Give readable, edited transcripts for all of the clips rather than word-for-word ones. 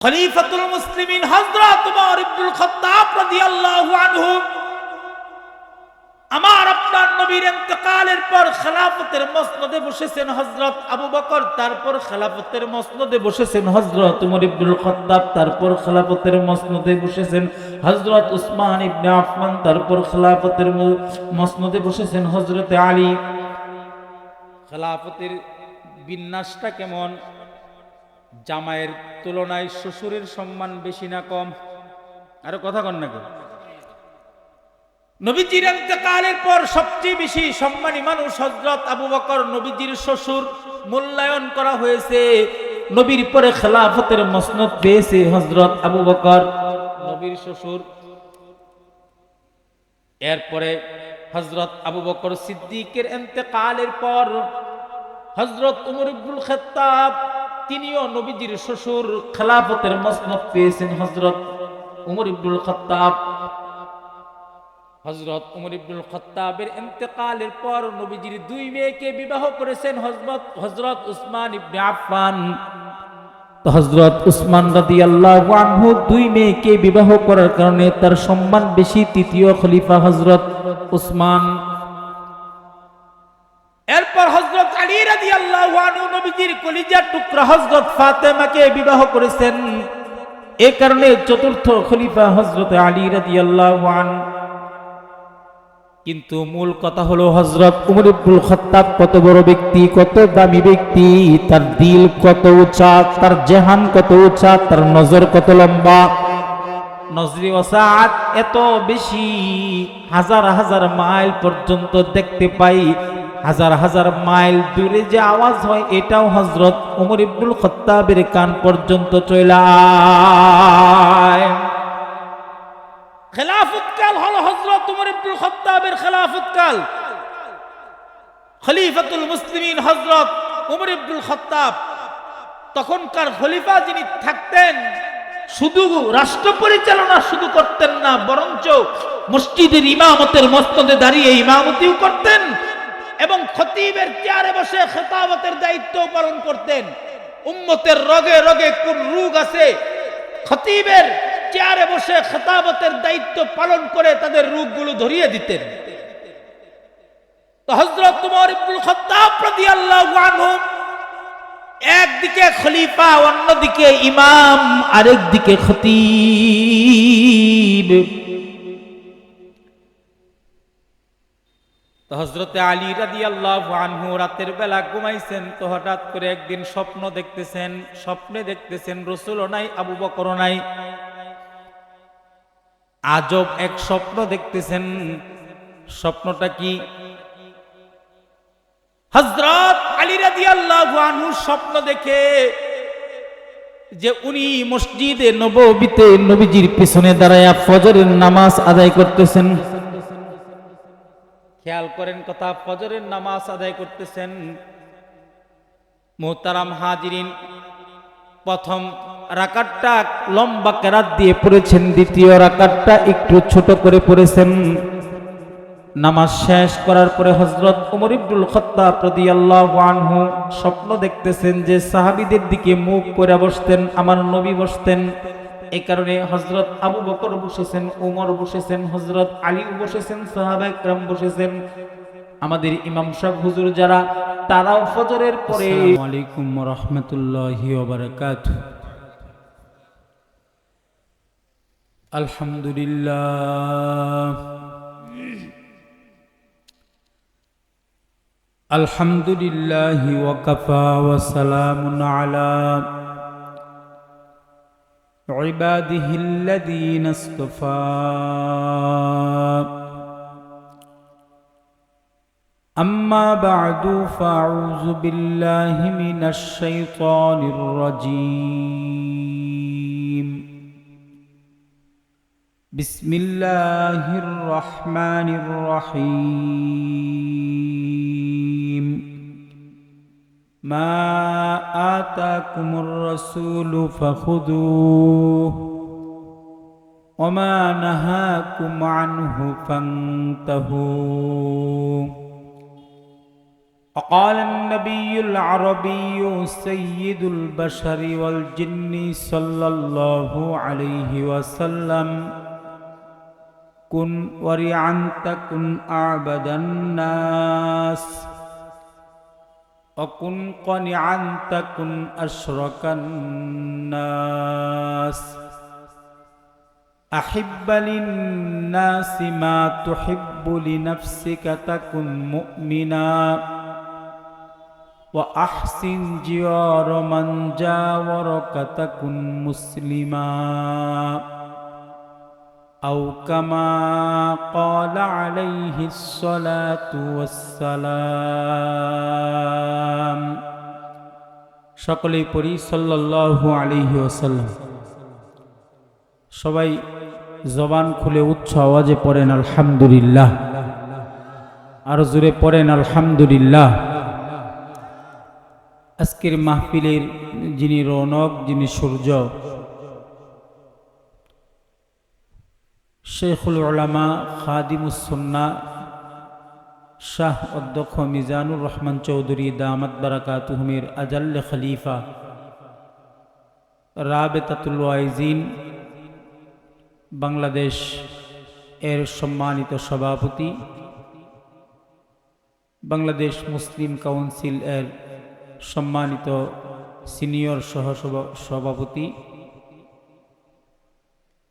খলিফাতুল মুসলিমিন হযরত ওমর ইবনুল খাত্তাব রাদিয়াল্লাহু আনহু আমার আপনার নবীর ইন্তেকালের পর খেলাফতের মসনদে বসেছেন হযরত আবু বকর, তারপর খেলাফতের মসনদে বসেছেন হযরত ওমর ইবনুল খাত্তাব, তারপর খেলাফতের মসনদে বসেছেন হযরত উসমান ইবনে আফফান, তারপর খেলাফতের মসনদে বসেছেন হযরত আলী। খেলাফতের বিন্যাসটা কেমন? জামাইয়ের তুলনায় শ্বশুরের সম্মান বেশি না কম? আরো কথা কন না কেন? নবীজির ইন্তেকালের পর সবচেয়ে বেশি সম্মানী মানুষ হযরত আবু বকর, নবীজির শ্বশুর। মূল্যায়ন করা হয়েছে, নবীর পরে খেলাফতের মসনদ পেয়েছে হযরত আবু বকর, নবীর শ্বশুর। এরপরে হযরত আবু বকর সিদ্দিকের ইন্তেকালের পর হযরত ওমর ইবনুল খাত্তাব, তিনিও নবীজির শ্বশুর, খেলাফতের মসনদ পেয়েছেন হযরত ওমর ইবনুল খাত্তাব। হযরত ওমর ইবনুল খাত্তাবের ইন্তেকালের পর নবীজির দুই মেয়েকে বিবাহ করেছেন হযরত উসমান ইবনে আফফান। তো হযরত উসমান রাদিয়াল্লাহু আনহু দুই মেয়েকে বিবাহ করার কারণে তার সম্মান বেশি, তৃতীয় খলিফা হযরত উসমান। এরপর হযরত আলী রাদিয়াল্লাহু আনহু নবীজির কলিজার টুকরা হযরত ফাতেমাকে বিবাহ করেছেন, এই কারণে চতুর্থ খলিফা হযরত আলী রাদিয়াল্লাহু আনহু। কিন্তু মূল কথা হলো হযরত ওমর ইবনুল খাত্তাব কত বড় ব্যক্তি, কত দামি ব্যক্তি, তার দিল কত উঁচা, তার জেহান কত উঁচা, তার নজর কত লম্বা, নজরে ওয়াসাআত এত বেশি, হাজার হাজার মাইল পর্যন্ত দেখতে পাই, হাজার হাজার মাইল দূরে যে আওয়াজ হয় এটাও হযরত ওমর ইবনুল খাত্তাবের কান পর্যন্ত চলে আয়। খেলাফতকাল হলো হযরত ওমর ইবনুল খাত্তাবের খেলাফতকাল। খলিফাতুল মুসলিমিন হযরত ওমর ইবনুল খাত্তাব, তখনকার খলিফা যিনি থাকতেন, শুধু রাষ্ট্র পরিচালনা শুধু করতেন না, বরঞ্চ মসজিদের ইমামতের মসনদে দাঁড়িয়ে ইমামতিও করতেন এবং খতিবের চেয়ারে বসে খেতাবতের দায়িত্ব পালন করতেন। উম্মতের রগে রগে কোন রোগ আছে, খতিবের চেয়ারে বসে খেতাবতের দায়িত্ব পালন করে তাদের রোগগুলো ধরিয়ে দিতেন। তো হযরত ওমর ইবনুল খাত্তাব রাদিয়াল্লাহু আনহু একদিকে খলিফা, অন্যদিকে ইমাম, আরেকদিকে খতিব। তো হযরত আলী রাদিয়াল্লাহু আনহু রাতের বেলা ঘুমাইছেন, তো হঠাৎ করে একদিন স্বপ্ন দেখতেছেন। স্বপ্নে দেখতেছেন রাসূলও নাই, আবু বকরও নাই। আজব এক স্বপ্ন দেখতেছেন। স্বপ্নটা কি? হযরত আলী রাদিয়াল্লাহু আনহু স্বপ্ন দেখে যে উনি মসজিদে নববীতে নবীজির পিছনে দাঁড়ায়া ফজরের নামাজ আদায় করতেছেন। খেয়াল করেন কথা, ফজরের নামাজ আদায় করতেছেন। মুহতারাম হাজিরিন, প্রথম রাকাতটা লম্বা কেরাত দিয়ে পড়েছেন, দ্বিতীয় রাকাতটা একটু ছোট করে পড়েছেন। নামাজ শেষ করার পরে হযরত ওমর ইবনুল খাত্তাব রাদিয়াল্লাহু আনহু স্বপ্ন দেখতেছেন যে সাহাবীদের দিকে মুখ করে বসতেন, আমার নবী বসতেন। এই কারণে হযরত আবু বকর বসেছেন, ওমর বসেছেন, হযরত আলী বসেছেন, সাহাবায়ে কেরাম বসেছেন। আমাদের ইমাম সাহেব হুজুর যারা, তারাও ফজরের পরে। আসসালামু আলাইকুম ওয়া রাহমাতুল্লাহি ওয়া বারাকাতুহু। আলহামদুলিল্লাহ আলহামদুলিল্লাহি ওয়া কাফা ওয়া সালামুন আলা ইবাদিহিল্লাযীনা ইসতাফা। আম্মা বা'দু ফাআউযু বিল্লাহি মিনাশ শাইতানির রাজীম। বিসমিল্লাহির রহমানির রহিম। মা আতাকুমুর রাসূলু ফাখুযূহু ওয়া মা নাহাকুম আনহু ফান্তাহু। وقال النبي العربي سيد البشر والجن صلى الله عليه وسلم كن ورعا تكن أعبد الناس وكن قنعا تكن أشرك الناس أحب للناس ما تحب لنفسك تكن مؤمنا وأحسن جوار من جاورك تكن مسلما أو كما قال عليه الصلاة والسلام সকলেই পড়ি সাল্লাল্লাহু আলাইহি ওয়াসাল্লাম। সবাই জবান খুলে উচ্চ আওয়াজে পড়েন আলহামদুলিল্লাহ, আর জোরে পড়েন আলহামদুলিল্লাহ। আজকের মাহফিলের যিনি রৌনক, যিনি সূর্য, শেখুল উলামা খাদিমুস সুন্নাহ শাহ অধ্যক্ষ মিজানুর রহমান চৌধুরী দামাত বারাকাতুহুমের আজাল্লে খলিফা রাবেতাতুল ওয়াইজিন বাংলাদেশ এর সম্মানিত সভাপতি, বাংলাদেশ মুসলিম কাউন্সিল এর সম্মানিত সিনিয়র সভাপতি,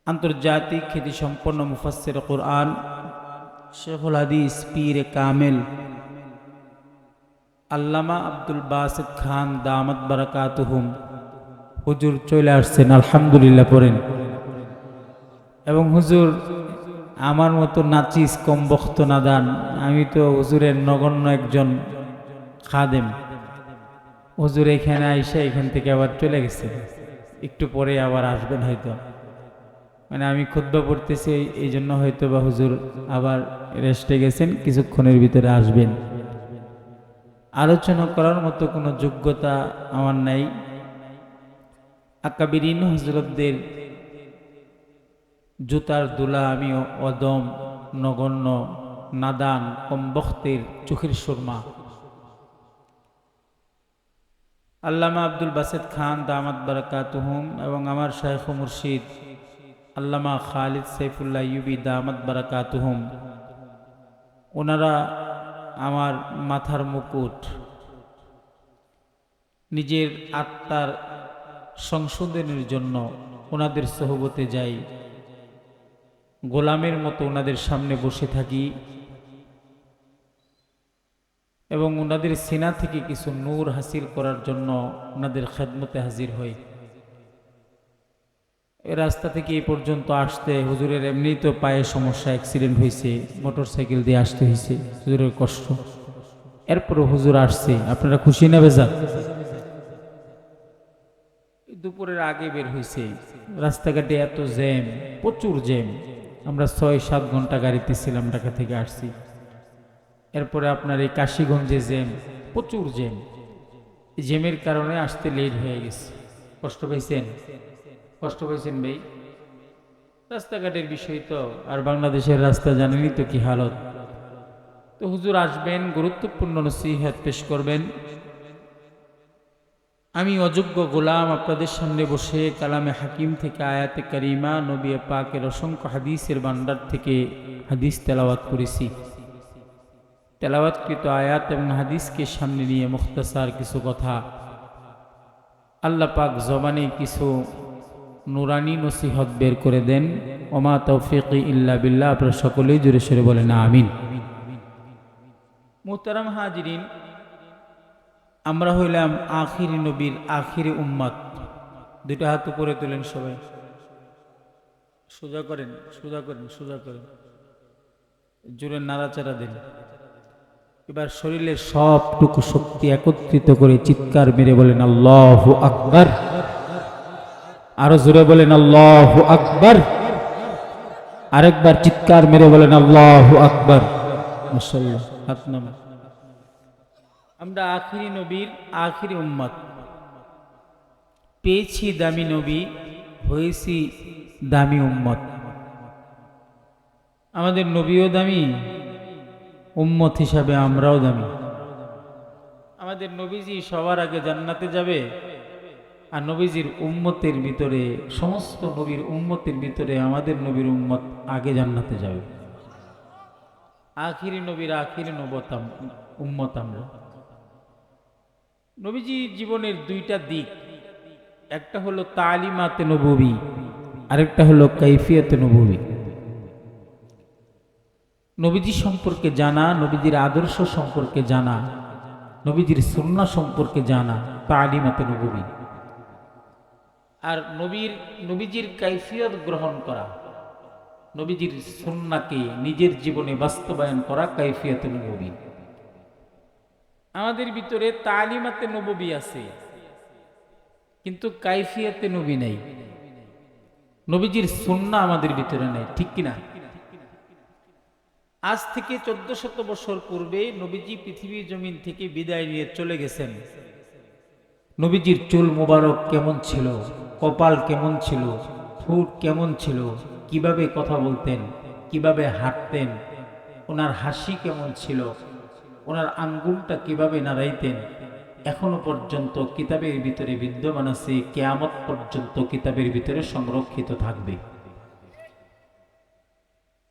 আন্তর্জাতিক খ্যাতিসম্পন্ন মুফাসসির কুরআন শেখুল হাদিস পীরে কামেল আল্লামা আব্দুল বাসিত খান দামাত বারাকাতুহুম হুজুর চলে আসছেন, আলহামদুলিল্লাহ পড়েন। এবং হুজুর আমার মতো নাচিস কম বক্ত নাদান, আমি তো হুজুরের নগণ্য একজন খাদেম। হুজুর এখানে আইসা এখান থেকে আবার চলে গেছে, একটু পরে আবার আসবেন হয়তো। মানে আমি খুতবা পড়তেছি এই জন্য হয়তো বা হুজুর আবার রেস্টে গেছেন, কিছুক্ষণের ভিতরে আসবেন। আলোচনা করার মতো কোনো যোগ্যতা আমার নাই। আকাবিরিন হযরতদের জুতার দুলা আমি অদম, নগণ্য, নাদান, কমবখতের চোখের সুরমা। আল্লামা আব্দুল বাসিত খান দামাত বারাকাতুহুম এবং আমার শাইখ ও মুর্শিদ আল্লামা খালিদ সাইফুল্লাহ ইউবি দামাত বারাকাতুহুম, ওনারা আমার মাথার মুকুট। নিজের আত্মার সংশোধনের জন্য ওনাদের সোহবতে যাই, গোলামের মতো ওনাদের সামনে বসে থাকি এবং ওনাদের সিনা থেকে কিছু নূর হাসিল করার জন্য ওনাদের খেদমতে হাজির হই। এই রাস্তা থেকে এই পর্যন্ত আসতে হুজুরের এমনি তো পায়ে সমস্যা, অ্যাক্সিডেন্ট হয়েছে, মোটর সাইকেল দিয়ে আসতে হয়েছে, হুজুরের কষ্ট। এরপরও হুজুর আসছে, আপনারা খুশি না বেজার? দুপুরের আগে বের হয়েছে, রাস্তাঘাটে এত জ্যাম, প্রচুর জ্যাম। আমরা ৬-৭ ঘন্টা গাড়িতে ছিলাম, ঢাকা থেকে আসছি। এরপরে আপনার এই কাশীগঞ্জে জ্যাম, প্রচুর জ্যাম। এই জ্যামের কারণে আসতে লেট হয়ে গেছে। কষ্ট পাইছেন? কষ্ট পাইছেন ভাই? রাস্তাঘাটের বিষয় তো, আর বাংলাদেশের রাস্তা জানেনই তো কি হালত। তো হুজুর আসবেন, গুরুত্বপূর্ণ নসিহত পেশ করবেন। আমি অযোগ্য গোলাম আপনাদের সামনে বসে কালামে হাকিম থেকে আয়াতে কারিমা, নবী পাকের অসংখ্য হাদিসের ভান্ডার থেকে হাদিস তেলাওয়াত করেছি। তেলাওয়াতকৃত আয়াত এবং হাদিসকে সামনে নিয়ে মুখতাসার কিছু কথা, আল্লাহ পাক জবানে কিছু নুরানি নসিহত বের করে দেন। ওমা তৌফিকি ইল্লা বিল্লাহ। আপনারা সকলেই জোরে সোরে বলেন আমিন। মুহতারাম হাজিরিন, আমরা হইলাম আখিরি নবীর আখিরি উম্মত। দুইটা হাত উপরে তোলেন সবাই, সোজা করেন, সোজা করেন, সোজা করেন, জোরে নাড়াচাড়া দেন। এবার শরীরের সবটুকু শক্তি একত্রিত করে চিৎকার মেরে বলেন আল্লাহু আকবার। আরো জোরে বলেন আল্লাহু আকবার। আরেকবার চিৎকার মেরে বলেন আল্লাহু আকবার। মাশাআল্লাহ। হাত নামান। আমরা আখিরি নবীর আখিরি উম্মত, পেয়েছি দামি নবী, হয়েছি দামি উম্মত। আমাদের নবীও দামি, উম্মত হিসাবে আমরাও দামি। আমাদের নবীজি সবার আগে জান্নাতে যাবে, আর নবীজির উম্মতের ভিতরে, সমস্ত নবীর উম্মতের ভিতরে আমাদের নবীর উম্মত আগে জান্নাতে যাবে। আখিরি নবীর আখিরি উম্মত আমরা। নবীজি জীবনের দুইটা দিক, একটা হলো তালিমাতে নববী, আরেকটা হলো কাইফিয়াতে নববী। নবীজি সম্পর্কে জানা, নবীজির আদর্শ সম্পর্কে জানা, নবীজির সুন্নাহ সম্পর্কে জানা, তালিমাতে নববী। আর নবীজির কাইফিয়ত গ্রহণ করা, নবীজির সুন্নাহকে নিজের জীবনে বাস্তবায়ন করা কাইফিয়াতে নববী। আমাদের ভিতরে তালিমাতে নববী আছে, কিন্তু কাইফিয়াতে নবী নেই। নবীজির সুন্নাহ আমাদের ভিতরে নেই, ঠিক কিনা? আজ থেকে 1400 বছর পূর্বে নবীজি পৃথিবীর জমিন থেকে বিদায় নিয়ে চলে গেছেন। নবীজির চুল মোবারক কেমন ছিল, কপাল কেমন ছিল, ঠোঁট কেমন ছিল, কিভাবে কথা বলতেন, কিভাবে হাঁটতেন, ওনার হাসি কেমন ছিল, ওনার আঙ্গুলটা কিভাবে নাড়াইতেন, এখনো পর্যন্ত কিতাবের ভিতরে বিদ্যমান আছে, কিয়ামত পর্যন্ত কিতাবের ভিতরে সংরক্ষিত থাকবে।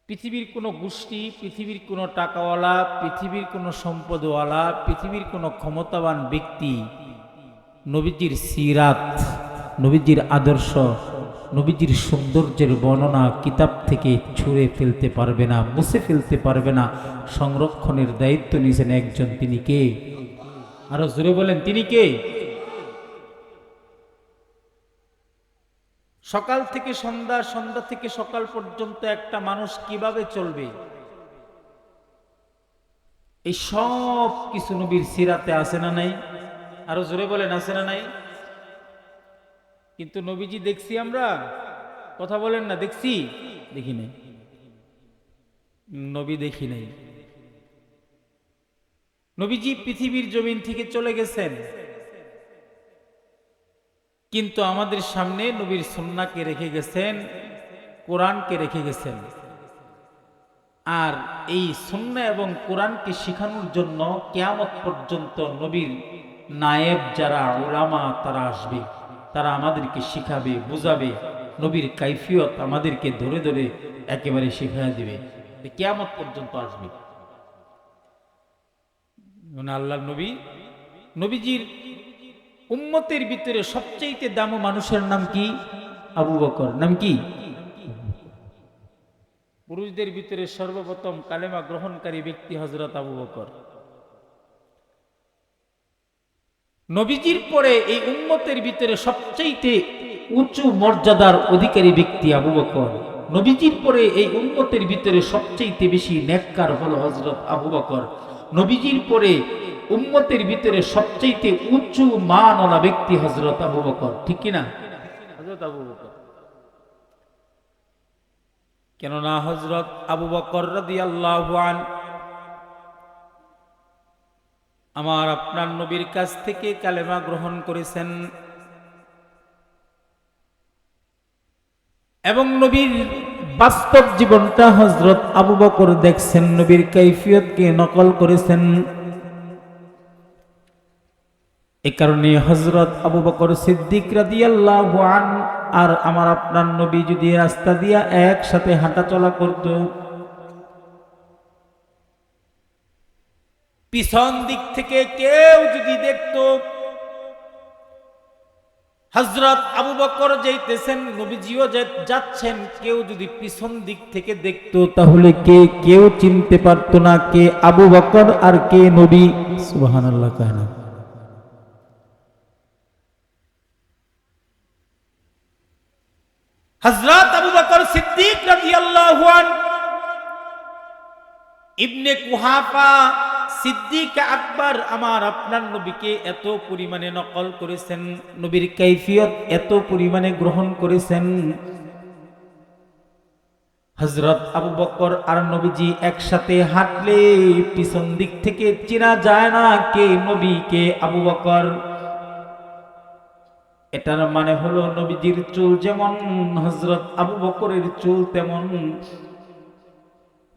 পৃথিবীর কোনো গোষ্ঠী, পৃথিবীর কোনো টাকাওয়ালা, পৃথিবীর কোনো সম্পদওয়ালা, পৃথিবীর কোনো ক্ষমতাবান ব্যক্তি নবীজির সিরাত, নবীজির আদর্শ, নবীজির সৌন্দর্যের বর্ণনা কিতাব থেকে ছুঁড়ে ফেলতে পারবে না, মুছে ফেলতে পারবে না। সংরক্ষণের দায়িত্ব নিয়েছেন একজন, তিনি কে? আরো জোরে বলেন, তিনি কে? সকাল থেকে সন্ধ্যা, সন্ধ্যা থেকে সকাল পর্যন্ত একটা মানুষ কিভাবে চলবে, এই সব কিছু নবীর সিরাতে আছে না নাই? আরো জোরে বলেন, আছে না নাই? কিন্তু নবীজি দেখছি আমরা? কথা বলেন না, দেখছি? দেখি নাই। নবী দেখি নাই। নবীজি পৃথিবীর জমিন থেকে চলে গেছেন, কিন্তু আমাদের সামনে নবীর সুন্নাহকে রেখে গেছেন, কোরআনকে রেখে গেছেন। আর এই সুন্নাহ এবং কোরআনকে শেখানোর জন্য কিয়ামত পর্যন্ত নবীর নায়েব যারা উলামা তারা আসবে, তারা আমাদেরকে শিখাবে, বুঝাবে, নবীর কাইফিয়ত আমাদেরকে ধরে ধরে একেবারে শিখাইয়া দিবে, কিয়ামত পর্যন্ত আসবে। আল্লাহর নবী, নবীজির উম্মতের ভিতরে সবচেয়ে দামি মানুষের নাম কি? আবু বকর। নাম কি? পুরুষদের ভিতরে সর্বপ্রথম কালেমা গ্রহণকারী ব্যক্তি হযরত আবু বকর। নবীজির পরে এই উম্মতের ভিতরে সবচেয়ে উঁচু মর্যাদার অধিকারী ব্যক্তি আবু বকর। নবীজির পরে এই উম্মতের ভিতরে সবচেয়ে বেশি নেককার হলো হযরত আবু বকর। নবীজির পরে উম্মতের ভিতরে সবচেয়ে উঁচু মানওয়ালা ব্যক্তি হযরত আবু বকর, ঠিক কিনা? হযরত আবু বকর। কেননা হযরত আবু বকর রাদিয়াল্লাহু আনহু আমার আপনার নবীর কাছ থেকে কালেমা গ্রহণ করেছেন এবং নবীর বাস্তব জীবনটা হযরত আবু বকর দেখছেন, নবীর কাইফিয়তকে নকল করেছেন। এই কারণে হযরত আবু বকর সিদ্দিক রাদিয়াল্লাহু আনহু আর আমার আপনার নবী যদি রাস্তা দিয়া একসাথে হাঁটা চলা করত, পিছন দিক থেকে কেউ যদি দেখত হযরত আবু বকর যাইতেছেন, নবীজিও যাচ্ছেন, কেউ যদি পিছন দিক থেকে দেখত, তাহলে কেউ চিনতে পারত না কে আবু বকর আর কে নবী। সুবহানাল্লাহ। কানা হযরত আবু বকর সিদ্দিক রাদিয়াল্লাহু আনহু ইবনে কুহাফা সিদ্দিক আকবর আমার আপনার নবীকে এত পরিমাণে নকল করেছেন, নবীর কাইফিয়ত এত পরিমাণে গ্রহণ করেছেন। হযরত আবু বকর আর নবীজি একসাথে হাঁটলে পিছন দিক থেকে চেনা যায় না কে নবী কে আবু বকর। এটার মানে হলো নবীজির চুল যেমন হযরত আবু বকরের চুল তেমন,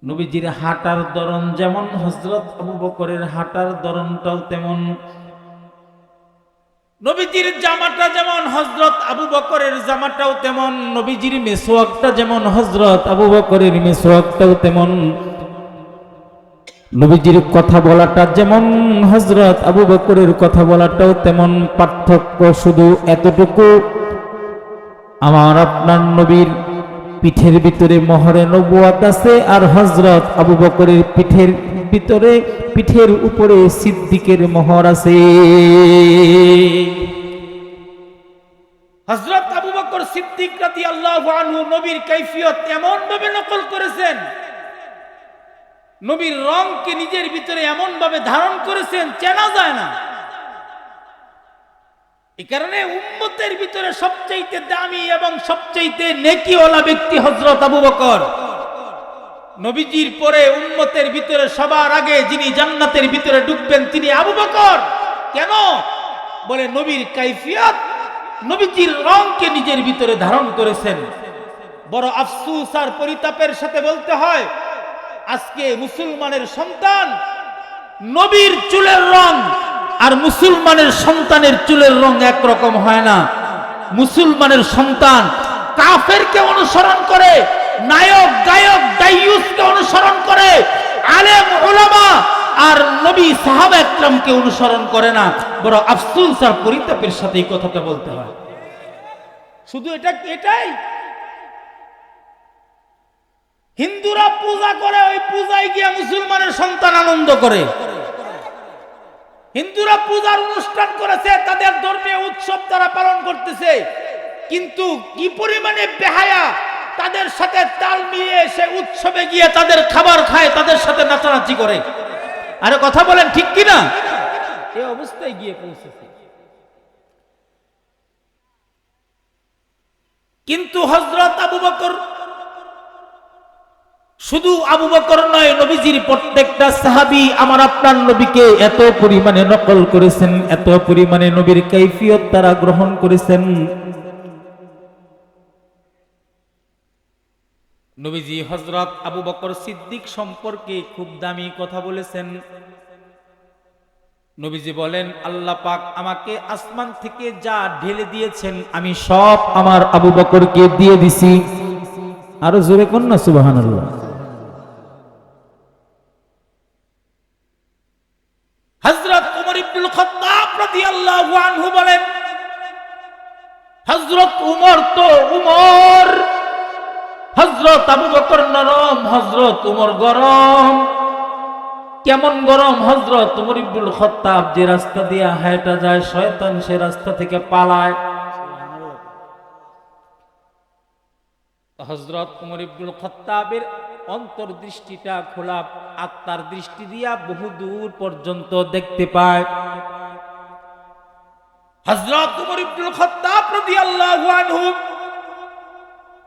নবীজির হাঁটার ধরন যেমন হযরত আবু বকরের হাঁটার ধরনটাও তেমন। নবীজির জামাটা যেমন হযরত আবু বকরের জামাটাও তেমন, নবীজির মিসওয়াকটা যেমন হযরত আবু বকরের মিসওয়াকটাও তেমন, নবীজির কথা বলাটা যেমন হযরত আবু বকরের কথা বলাটাও তেমন। পার্থক্য শুধু এতটুকু, আমার আপনার নবীর পিঠের ভিতরে মোহরে নবুয়াত আছে, আর হযরত আবু বকরের পিঠের উপরে সিদ্দিকের মোহর আছে। হযরত আবু বকর সিদ্দিক রাদিয়াল্লাহু আনহু নবীর কাইফিয়ত এমন ভাবে নকল করেছেন, নবীর রংকে নিজের ভিতরে এমন ভাবে ধারণ করেছেন, চেনা যায় না। এই কারণে উম্মতের ভিতরে সবচাইতে দামি এবং সবচাইতে নেকিওয়ালা ব্যক্তি হযরত আবু বকর। নবীজির পরে উম্মতের ভিতরে সবার আগে যিনি জান্নাতের ভিতরে ঢুকবেন তিনি আবু বকর। কেন? বলে নবীর কাইফিয়ত, নবীজির রংকে নিজের ভিতরে ধারণ করেছেন। বড় আফসোস আর পরিতাপের সাথে বলতে হয়, আজকে মুসলমানের সন্তান নবীর চুলের রং আর মুসলমানের সন্তানের চুলের রং একরকম হয় না। মুসলমানের সন্তান কাফেরকে অনুসরণ করে, নায়ক গায়ক দাইয়ুসকে অনুসরণ করে, আলেম উলামা আর নবী সাহাবা একরামকে অনুসরণ করে না। বড় আফসোস আর পরিতাপের সাথে এই কথাটা বলতে হয়। শুধু এটাই হিন্দুরা পূজা করে, ওই পূজায় গিয়ে মুসলমানের সন্তান আনন্দ করে। হিন্দুরা পূজার অনুষ্ঠান করেছে, তাদের ধর্মীয় উৎসব তারা পালন করতেছে, কিন্তু কি পরিমাণে বেহায়া, তাদের সাথে তাল মিলিয়ে সে উৎসবে গিয়ে তাদের খাবার খায়, তাদের সাথে নাচানাচি করে। আরে কথা বলেন ঠিক কিনা? এই অবস্থায় গিয়ে পৌঁছেছে। কিন্তু হযরত আবু বকর, শুধু আবু বকর নয়, নবীজির প্রত্যেকটা সাহাবী আমার আপনার নবীকে এত পরিমাণে নকল করেছেন, এত পরিমাণে নবীর কাইফিয়ত তারা গ্রহণ করেছেন। নবীজি হযরত আবু বকর সিদ্দিক সম্পর্কে খুব দামি কথা বলেছেন। নবীজি বলেন, আল্লাহ পাক আমাকে আসমান থেকে যা ঢেলে দিয়েছেন আমি সব আমার আবু বকরকে দিয়ে দিছি। আরো জোরে কোন না সুবহানাল্লাহ। হযরত ওমর ইবনুল খাত্তাব রাদিয়াল্লাহু আনহু বলেন, হযরত ওমর তো ওমর, হযরত আবু বকর নরম, হযরত ওমর গরম। কেমন গরম? হযরত ওমর ইবনুল খাত্তাব যে রাস্তা দিয়ে হাঁটা যায় শয়তান সে রাস্তা থেকে পালায়। হযরত ওমর ইবনুল খাত্তাবের অন্তর্দৃষ্টিটা খোলা, আত্মার দৃষ্টি দিয়া বহু দূর পর্যন্ত দেখতে পায়। হযরত ওমর ইবনুল খাত্তাব রাদিয়াল্লাহু আনহু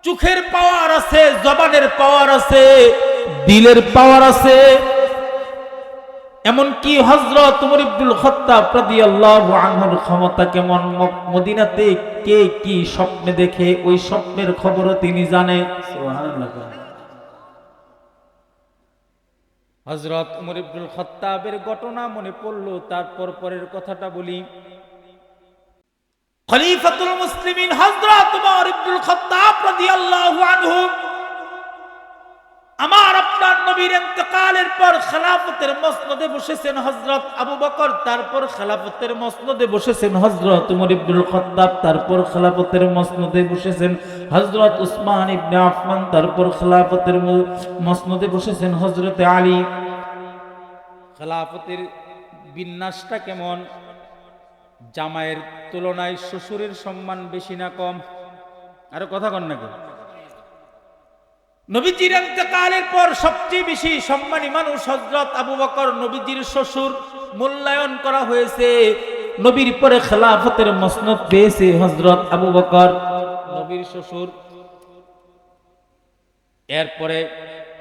চোখের পাওয়ার আছে, জবানের পাওয়ার আছে, দিলের পাওয়ার আছে। এমনকি হযরত ওমর ইবনুল খাত্তাব রাদিয়াল্লাহু আনহুর ক্ষমতা কেমন, মদিনাতে কে কি স্বপ্নে দেখে ওই স্বপ্নের খবরও তিনি জানে। সুবহানাল্লাহ। হযরত ওমর ইবনুল খাত্তাবের ঘটনা মনে পড়লো, তারপর পরের কথাটা বলি। খলিফাতুল মুসলিমিন হযরত ওমর ইবনুল খাত্তাব রাদিয়াল্লাহু আনহু আমার আপনার নবীর ইন্তেকালের পর খেলাফতের মসনদে বসেছেন হযরত আবু বকর, তারপর খেলাফতের মসনদে বসেছেন হযরত ওমর ইবনুল খাত্তাব, তারপর খেলাফতের মসনদে বসেছেন হযরত উসমান ইবনে আফফান, তারপর খেলাফতের মসনদে বসেছেন হযরত আলী। খেলাফতের বিন্যাসটা কেমন? জামাইয়ের তুলনায় শ্বশুরের সম্মান বেশি না কম? আরো কথা কন নাকি? নবীজির ইন্তেকালের পর সবচেয়ে বেশি সম্মানী মানুষ হযরত আবু বকর, নবীজির শ্বশুর মূল্যায়ন করা হয়েছে। নবীর পরে খেলাফতের মসনদ পেয়েছে হযরত আবু বকর, নবীর শ্বশুর। এরপরে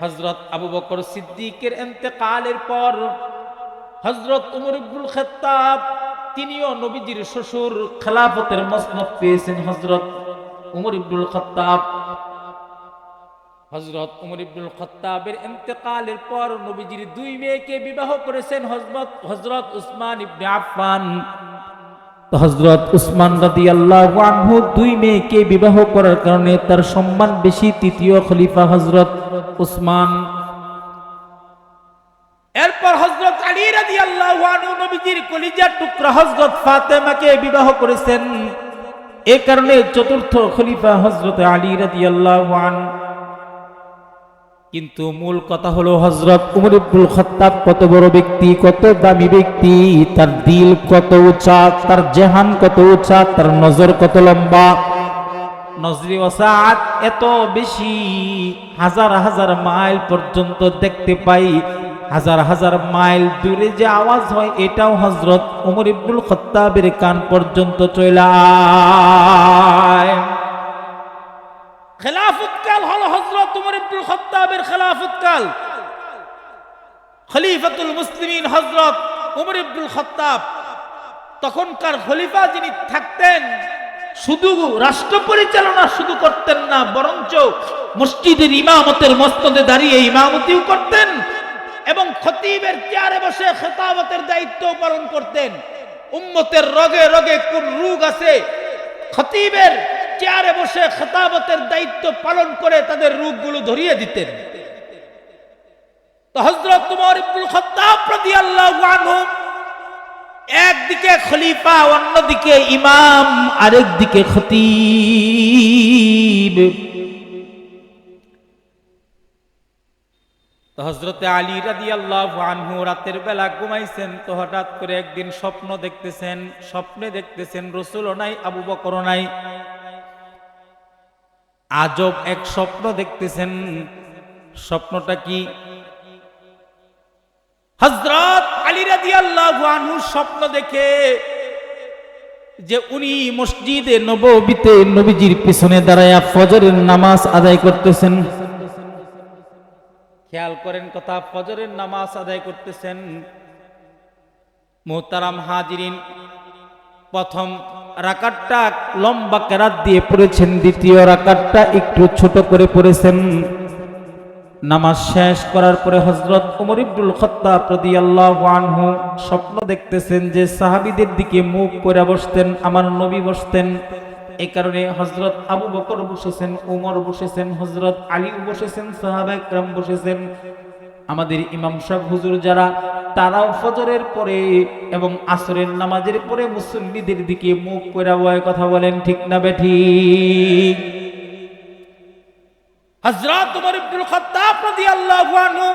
হযরত আবু বকর সিদ্দিকের ইন্তেকালের পর হযরত ওমর ইবনুল খাত্তাব, তিনিও নবীজির শ্বশুর, খেলাফতের মসনদ পেয়েছেন হযরত ওমর ইবনুল খাত্তাব। হযরত ওমর ইবনুল খাত্তাবের ইন্তেকালের পর নবীজির দুই মেয়েকে বিবাহ করেছেন হযরত উসমান ইবনে আফফান। তো হযরত উসমান রাদিয়াল্লাহু আনহু দুই মেয়েকে বিবাহ করার কারণে তার সম্মান বেশি, তৃতীয় খলিফা হযরত উসমান। এরপর হযরত আলী রাদিয়াল্লাহু আনহু নবীজির কলিজার টুকরা হযরত ফাতেমাকে বিবাহ করেছেন, এই কারণে চতুর্থ খলিফা হযরত আলী রাদিয়াল্লাহু আনহু। কিন্তু মূল কথা হলো হযরত উমর ইবনুল খাত্তাব কত বড় ব্যক্তি, কত দামি ব্যক্তি, তার দিল কত উঁচা, তার জেহান কত উঁচা, তার নজর কত লম্বা, নজরে ওয়াসাত এত বেশি, হাজার হাজার মাইল পর্যন্ত দেখতে পাই, হাজার হাজার মাইল দূরে যে আওয়াজ হয় এটাও হযরত উমর ইবনুল খাত্তাবের কান পর্যন্ত চলে আয়। খেলাফতকাল হলো হযরত উমর ইবনুল খাত্তাবের খেলাফতকাল। খলিফাতুল মুসলিমিন হযরত উমর ইবনুল খাত্তাব, তখনকার খলিফা যিনি থাকতেন, শুধু রাষ্ট্র পরিচালনা শুধু করতেন না, বরঞ্চ মসজিদের ইমামতের মসনদে দাঁড়িয়ে ইমামতিও করতেন এবং খতিবের চেয়ারে বসে খেতাবতের দায়িত্ব পালন করতেন। উম্মতের রগে রগে কোন রোগ আছে, খতিবের চেয়ারে বসে খেতাবতের দায়িত্ব পালন করে তাদের রোগগুলো ধরিয়ে দিতেন। তো হযরত উমর ইবনুল খাত্তাব রাদিয়াল্লাহু আনহু একদিকে খলিফা, অন্যদিকে ইমাম, আরেকদিকে খতিব। তো হযরতে আলী রাদিয়াল্লাহু আনহু রাতের বেলা ঘুমাইছেন, তো হঠাৎ করে একদিন স্বপ্ন দেখতেছেন। স্বপ্নে দেখতেছেন রাসূলও নাই, আবু বকরও নাই। আজব এক স্বপ্ন দেখতেছেন। স্বপ্নটা কি? হযরত আলী রাদিয়াল্লাহু আনহু স্বপ্ন দেখে যে উনি মসজিদে নববীতে নবীজির পিছনে দাঁড়ায়া ফজরের নামাজ আদায় করতেছেন। খেয়াল করেন কথা, ফজরের নামাজ আদায় করতেছেন। মুহতারাম হাজিরিন, প্রথম রাকাতটা লম্বা কেরাত দিয়ে পড়েছেন, দ্বিতীয় রাকাতটা একটু ছোট করে পড়েছেন। নামাজ শেষ করার পরে হযরত উমর ইবনুল খাত্তাব রাদিয়াল্লাহু আনহু স্বপ্ন দেখতেছেন যে সাহাবীদের দিকে মুখ করে বসতেন, আমার নবী বসতেন। এই কারণে হযরত আবু বকর বসেছেন, উমর বসেছেন, হযরত আলী বসেছেন, সাহাবায়ে কেরাম বসেছেন। আমাদের ইমাম সাহেব হুজুর যারা, তারাও ফজরের পরে এবং আসরের নামাজের পরে মুসল্লিদের দিকে মুখ করে বয় কথা বলেন, ঠিক না বেঠিক? হযরত উমর ইবনুল খাত্তাব রাদিয়াল্লাহু আনহু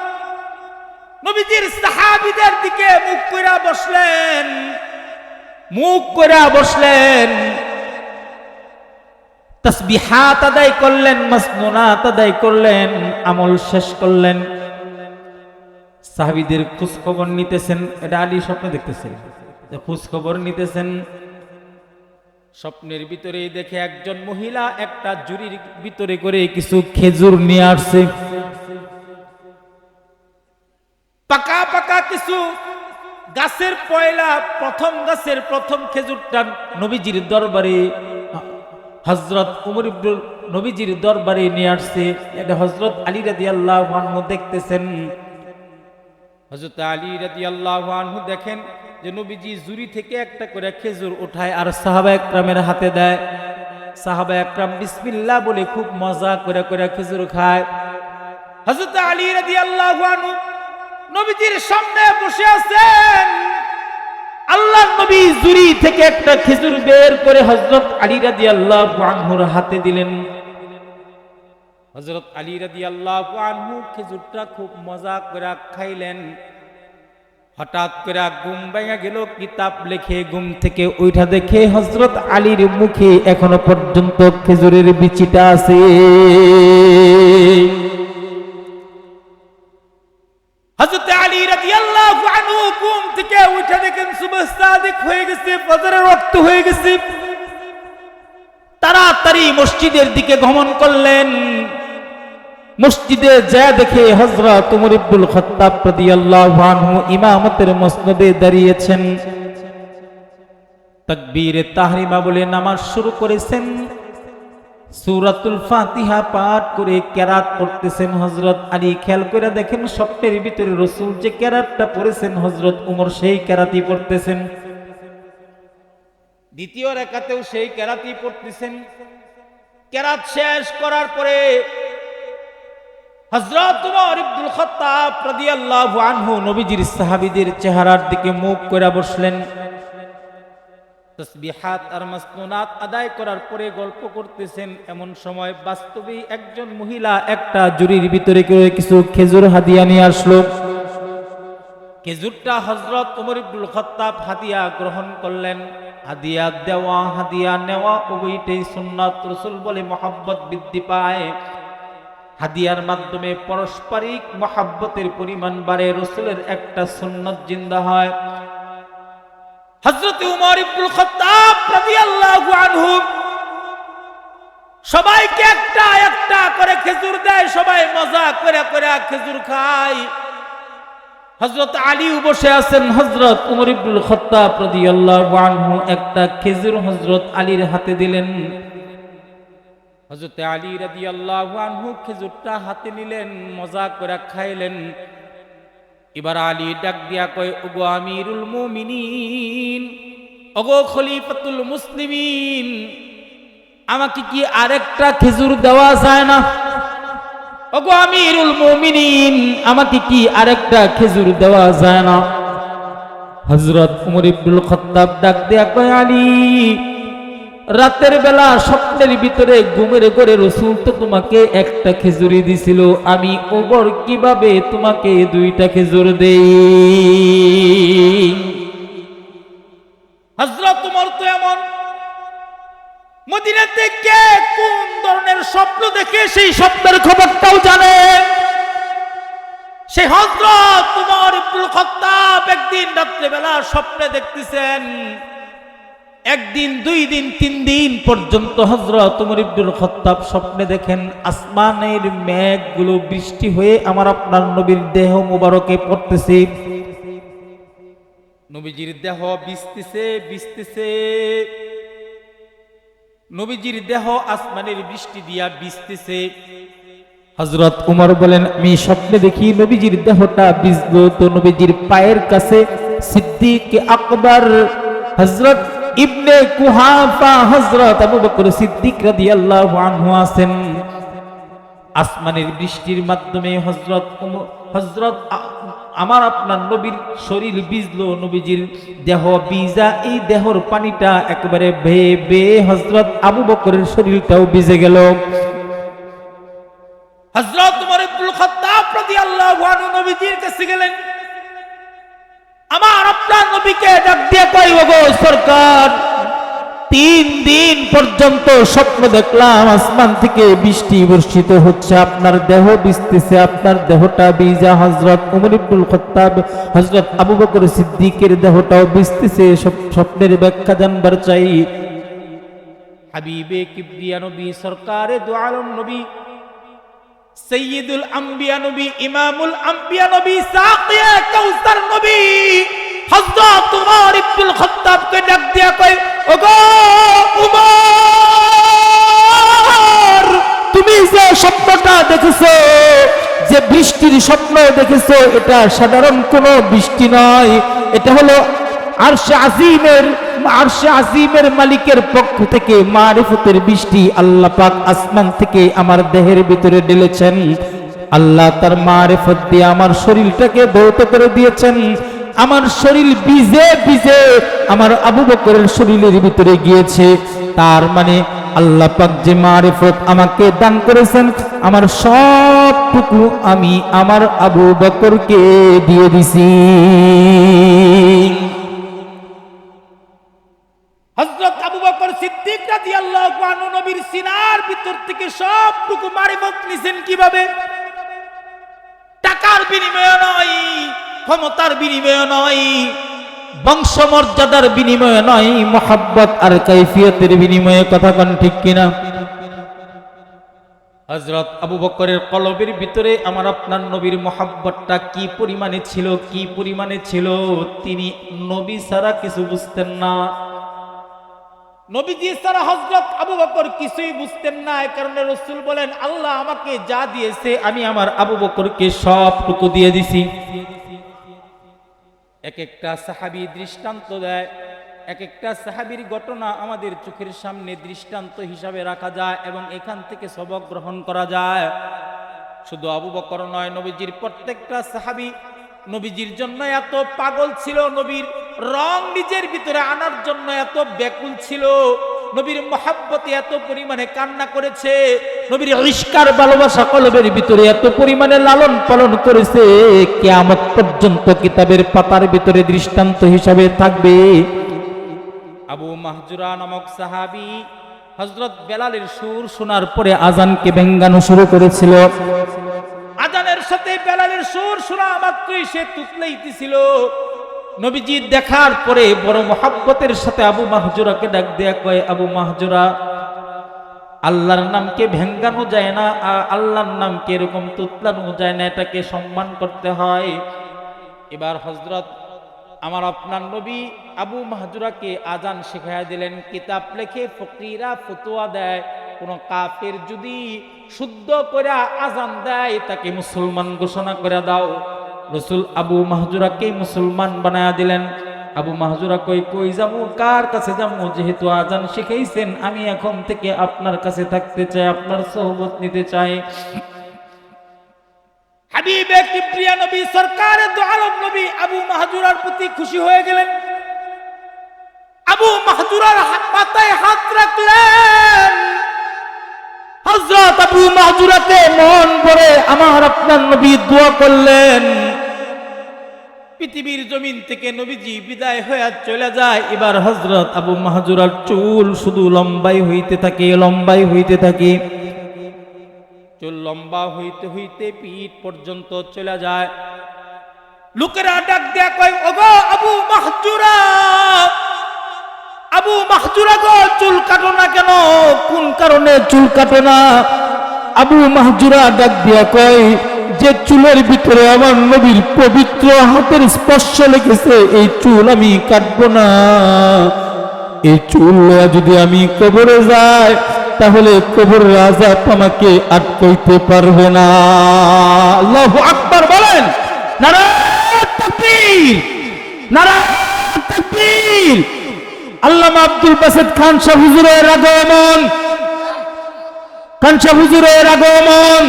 নবীজির সাহাবীদের দিকে মুখ করে বসলেন, মুখ করে বসলেন। তাসবিহাত আদায় করলেন, মাসনুনাত আদায় করলেন, আমল শেষ করলেন। সাহাবীদের খোঁজ খবর নিতেছেন। এটা আলী স্বপ্নে দেখতেছেন, খোঁজ খবর নিতেছেন। স্বপ্নের ভিতরে দেখে একজন মহিলা একটা ঝুড়ির ভিতরে করে কিছু খেজুর নিয়ে আসছে। পাকা পাকা কিছু গাছের পয়লা, প্রথম গাছের প্রথম খেজুরটা নবীজির দরবারে হযরত উমর ইবনুল নবীজির দরবারে নিয়ে আসছে। এটা হযরত আলী রাদিয়াল্লাহু আনহু দেখতেছেন। হযরত আলী রাদিয়াল্লাহু আনহু দেখেন যে নবীজি ঝুড়ি থেকে একটা করে খেজুর উঠায় আর সাহাবায়ে কেরামের হাতে দেয়। সাহাবায়ে কেরাম বিসমিল্লাহ বলে খুব মজা করে করে খেজুর খায়। হযরত আলী রাদিয়াল্লাহু আনহু নবীজির সামনে বসে আছেন। আল্লাহর নবী ঝুড়ি থেকে একটা খেজুর বের করে হযরত আলী রাদিয়াল্লাহু আনহুর হাতে দিলেন। হযরত আলী রাদিয়াল্লাহু আনহু খেজুরটা খুব মজা করে খাইলেন। হঠাৎ করে ঘুম ভেঙে গেল। কিতাব লেখে ঘুম থেকে উঠা দেখে হযরত আলীর মুখে এখনো পর্যন্ত খেজুরের বিচিটা আছে। হযরত আলী রাদিয়াল্লাহু আনহু ঘুম থেকে উঠে দেখেন সুবহ সাদিক হয়ে গেছে, ফজরের ওয়াক্ত হয়ে গেছে। তাড়াতাড়ি মসজিদের দিকে গমন করলেন। মসজিদে যায় দেখে হযরত উমর ইবনুল খাত্তাব রাদিয়াল্লাহু আনহু ইমামতের মসনদে দাঁড়িয়েছেন। তাকবীরে তাহরিমা বলে নামাজ শুরু করেছেন। সূরাতুল ফাতিহা পাঠ করে কেরাত পড়তেছেন হযরত আলী। খেয়াল করে দেখেন স্বপ্নের ভিতরে রাসূল যে কেরাতটা পড়েছেন হযরত উমর সেই কেরাতই পড়তেছেন। দ্বিতীয় রাকাতেও সেই কেরাতই পড়তেছেন। কেরাত শেষ করার পরে হযরত ওমর ইবনুল খাত্তাব রাদিয়াল্লাহু আনহু নবীজির সাহাবীদের চেহারার দিকে মুখ করে বসলেন। তাসবিহাত আর মাসনুনাত আদায় করার পরে গল্প করতেছেন। এমন সময় বাস্তবেই একজন মহিলা একটা জুরির ভিতরে করে কিছু খেজুর হাদিয়া নিয়ে আসলো। খেজুরটা হযরত ওমর ইবনুল খাত্তাব হাদিয়া গ্রহণ করলেন। হাদিয়া দেওয়া হাদিয়া নেওয়া উভয়টাই সুন্নাত। রাসূল বলে মহব্বত বৃদ্ধি পায়, হাদিয়ার মাধ্যমে পারস্পরিক মহব্বতের পরিমাণ বাড়ে, রাসূলের একটা সুন্নাত জিন্দা হয়। হযরত ওমর ইবনুল খাত্তাব রাদিয়াল্লাহু আনহু সবাইকে একটা একটা করে খেজুর দেয়, সবাই মজা করে করে খেজুর খায়। হযরত আলীও বসে আছেন। হযরত ওমর ইবনুল খাত্তাব রাদিয়াল্লাহু আনহু একটা খেজুর হযরত আলীর হাতে দিলেন। হযরত আলী রাদিয়াল্লাহু আনহু খেজুরটা হাতে নিলেন, মজা করে খাইলেন। এবার আলী ডাক দিয়া কয়, ওগো আমিরুল মুমিনিন, ওগো খলিফাতুল মুসলিমিন, আমাকে কি আরেকটা খেজুর দেওয়া যায় না? ওগো আমিরুল মুমিনিন, আমাকে কি আরেকটা খেজুর দেওয়া যায় না? হযরত ওমর ইবনুল খাত্তাব ডাক দিয়া কয়, আলী, রাতের বেলা স্বপ্নের ভিতরে ঘুমের ঘরে রাসূল তো তোমাকে একটা খেজুরই দিছিল, আমি ওমর কিভাবে তোমাকে দুইটা খেজুর দেই? হযরত ওমর তো এমন মদিনা থেকে কোন ধরনের স্বপ্ন দেখে সেই স্বপ্নের খবরটাও জানে। সেই হযরত ওমর ইবনুল খাত্তাব একদিন রাত্রে বেলা স্বপ্নে দেখতেছেন, একদিন, দুই দিন, তিন দিন পর্যন্ত হযরত ওমর ইবনুল খাত্তাব স্বপ্নে দেখেন আসমানের মেঘগুলো বৃষ্টি হয়ে আমার আপনার নবীর দেহ মুবারকে পড়তেছে। নবীজির দেহ ভিজতেছে ভিজতেছে, নবীজির দেহ আসমানের বৃষ্টি দিয়া ভিজতেছে। হযরত ওমর বলেন, আমি স্বপ্নে দেখি নবীজির দেহটা ভিজলো, তো নবীজির পায়ের কাছে সিদ্দিক আকবর হযরত ইবনে কুহাফা হযরত আবু বকর সিদ্দিক রাদিয়াল্লাহু আনহু আছেন। আসমানের বৃষ্টির মাধ্যমে হযরত আমার আপনার নবীর শরীর ভিজলো, নবীজির দেহ ভিজা, এই দেহর পানিটা একেবারে বেয়ে বেয়ে হযরত আবু বকরের শরীরটাও ভিজে গেল। হযরত ওমর ইবনুল খাত্তাব রাদিয়াল্লাহু আনহু নবীজির কাছে গেলেন, আমার আপনার নবীকে ডাক দিয়ে কই, ওগো সরকার, 3 দিন পর্যন্ত স্বপ্ন দেখলাম আসমান থেকে বৃষ্টি বর্ষিত হচ্ছে, আপনার দেহ ভিজতেছে, আপনার দেহটা ভিজা। হযরত ওমর ইবনুল খাত্তাব হযরত আবু বকর সিদ্দিকের দেহটাও ভিজতেছে, স্বপ্নের ব্যাখ্যা জানবার চাই। হাবিবে কিবরিয়া নবী, সরকারে দু আলম নবী, সাইয়্যিদুল আম্বিয়া নবী, ইমামুল আম্বিয়া নবী, সাকিয়ে কাউসার নবী হযরত ওমর ইবনুল খাত্তাবকে ডাক দিয়া কয়, ওগো ওমর, তুমি যে স্বপ্নটা দেখেছো, যে বৃষ্টির স্বপ্ন দেখেছো, এটা সাধারণ কোনো বৃষ্টি নয়, এটা হলো আরশে আজিমের মালিকের পক্ষ থেকে মারিফতের বৃষ্টি আল্লাহ পাক আসমান থেকে আমার দেহের ভিতরে ঢেলেছেন। আল্লাহ তার মারিফত দিয়ে আমার শরীরটাকে ধৌত করে দিয়েছেন। আমার শরীর ভিজে ভিজে আমার আবু বকরের শরীরের ভিতরে গিয়েছে। তার মানে আল্লাহ পাক যে মারিফত আমাকে দান করেছেন, আমার সবটুকু আমি আমার আবু বকরকে দিয়ে দিছি। হযরত আবু বকর সিদ্দিক রাদিয়াল্লাহু আনহু নবীর সিনার ভিতর থেকে সবটুকু মারিফত নিছেন কিভাবে? টাকার বিনিময়ে নয়, ক্ষমতার বিনিময়ে নয়, বংশমর্যাদার বিনিময়ে নয়, মহব্বত আর কাইফিয়তের বিনিময়ে। কথা কোন ঠিক কিনা? হযরত আবু বকরের কলবের ভিতরে আমার আপনার নবীর মহব্বতটা কি পরিমাণে ছিল, কি পরিমাণে ছিল, তিনি নবী ছাড়া কিছু বুঝতেন না। নবীজি ছাড়া হযরত আবু বকর কিছুই বুঝতেন না। এই কারণে রাসূল বলেন, আল্লাহ আমাকে যা দিয়েছে আমি আমার আবু বকরকে সবটুকু দিয়ে দিছি। এক একটা সাহাবী দৃষ্টান্ত দেয়, এক একটা সাহাবীর ঘটনা আমাদের চোখের সামনে দৃষ্টান্ত হিসাবে রাখা যায় এবং এখান থেকে সবক গ্রহণ করা যায়। শুধু আবু বকর নয়, নবীজির প্রত্যেকটা সাহাবী নবীজির জন্য এত পাগল ছিল, নবীর রং নিজের ভিতরে আনার জন্য এত ব্যাকুল ছিল, নবীর মহাব্বতে এত পরিমাণে কান্না করেছে, নবীর ইশকার ভালোবাসা কলবের ভিতরে এত পরিমাণে লালন পালন করেছে, কিয়ামত পর্যন্ত কিতাবের পাতার ভিতরে দৃষ্টান্ত হিসাবে থাকবে। আবু মাহজুরা নামক সাহাবী হযরত বেলালের সুর শোনার পরে আজানকে ভেঙ্গানো শুরু করেছিল। আজানের সাথে বেলালের সুর শোনা মাত্রই সে তুতলাইতেছিল। নবীজি দেখার পরে বড় মহব্বতের সাথে আবু মাহজুরাকে ডাক দেয়া কয়, আবু মাহজুরা, আল্লাহর নামকে ভেঙ্গানো যায় না, আল্লাহর নামকে এরকম তুতলানো যায় না, এটাকে সম্মান করতে হয়। এবার হযরত আমার আপনার নবী আবু মাহজুরাকে আজান শেখায়া দিলেন। কিতাব লেখে ফকিরা ফতোয়া দেয়, কোন কাফের যদি শুদ্ধ করে আজান দেয় তাকে মুসলমান ঘোষণা করে দাও। রাসূল আবু মাহজুরাকে মুসলমান বানায়া দিলেন। আবু মাহজুরা কই যাবো, কার কাছে যাবো? যেহেতু আজান শিখাইছেন, আমি এখন থেকে আপনার কাছে থাকতে চাই, আপনার সোহবত নিতে চাই। হাবিবে কিবরিয়া নবী সরকারে দু আলম নবী আবু মাহজুরার প্রতি খুশি হয়ে গেলেন। আবু মাহজুরার মাথায় হাত রাখলেন। হযরত আবু মাহজুরাকে মন ভরে আমার আপনার নবী দোয়া করলেন। পৃথিবীর জমিন থেকে নবীজি বিদায় হয়ে চলে যায়। এবার হযরত আবু মাহজুরার চুল শুধু লম্বাই হইতে থাকে, লম্বাই হইতে থাকে। চুল লম্বা হইতে হইতে পিঠ পর্যন্ত চলে যায়। লোকেরা ডাক দেয়া কয়, ওগো আবু মাহজুরা, আবু মাহজুরা গো, চুল কাটো না কেন? কোন কারণে চুল কাটো না? আবু মাহজুরা ডাক দিয়া কয়, যে চুলের ভিতরে আমার নবীর পবিত্র হাতের স্পর্শ লেগেছে, এই চুল আমি কাটবো না। এই চুল যদি আমি কবরে যাই, তাহলে কবরের আযাব আমাকে আটকাইতে পারবে না। আল্লাহু আকবার বলেন। নারায়ে তাকবীর, নারায়ে তাকবীর। আল্লামা আব্দুল বাসেত খান সাহেব হুজুরের আগমন, খান সাহেব হুজুরের আগমন।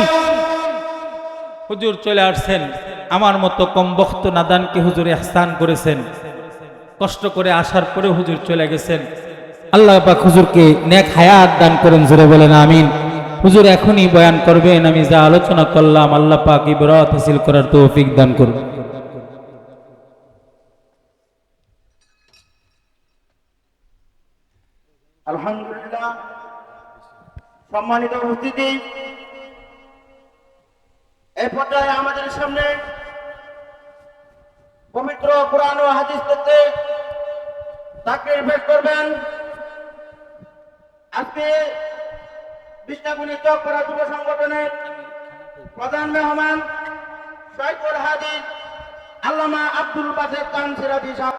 হুজুর চলে আসছেন। আমার মতো কম বক্ত নাদানকে হুজুর ইহসান করেছেন। কষ্ট করে আসার পরে হুজুর চলে গেছেন। আল্লাহ পাক হুজুরকে নেক হায়াত দান করেন, জোরে বলেন আমিন। হুজুর এখনই বয়ান করবেন। আমি যা আলোচনা করলাম আল্লাহ পাক ইবরাত হাসিল করার তৌফিক দান করুন। আলহামদুলিল্লাহ। সম্মানিত উপস্থিতি, এই পর্যায়ে আমাদের সামনে পবিত্র কোরআন ও হাদিস থেকে তাকরীর পেশ করবেন আজকে বিষ্ণাগুনি চকপাড়া যুব সংগঠনের প্রধান মেহমান শাইখুল হাদিস আল্লামা আব্দুল বাসেত খান সিরাজি সাহেব।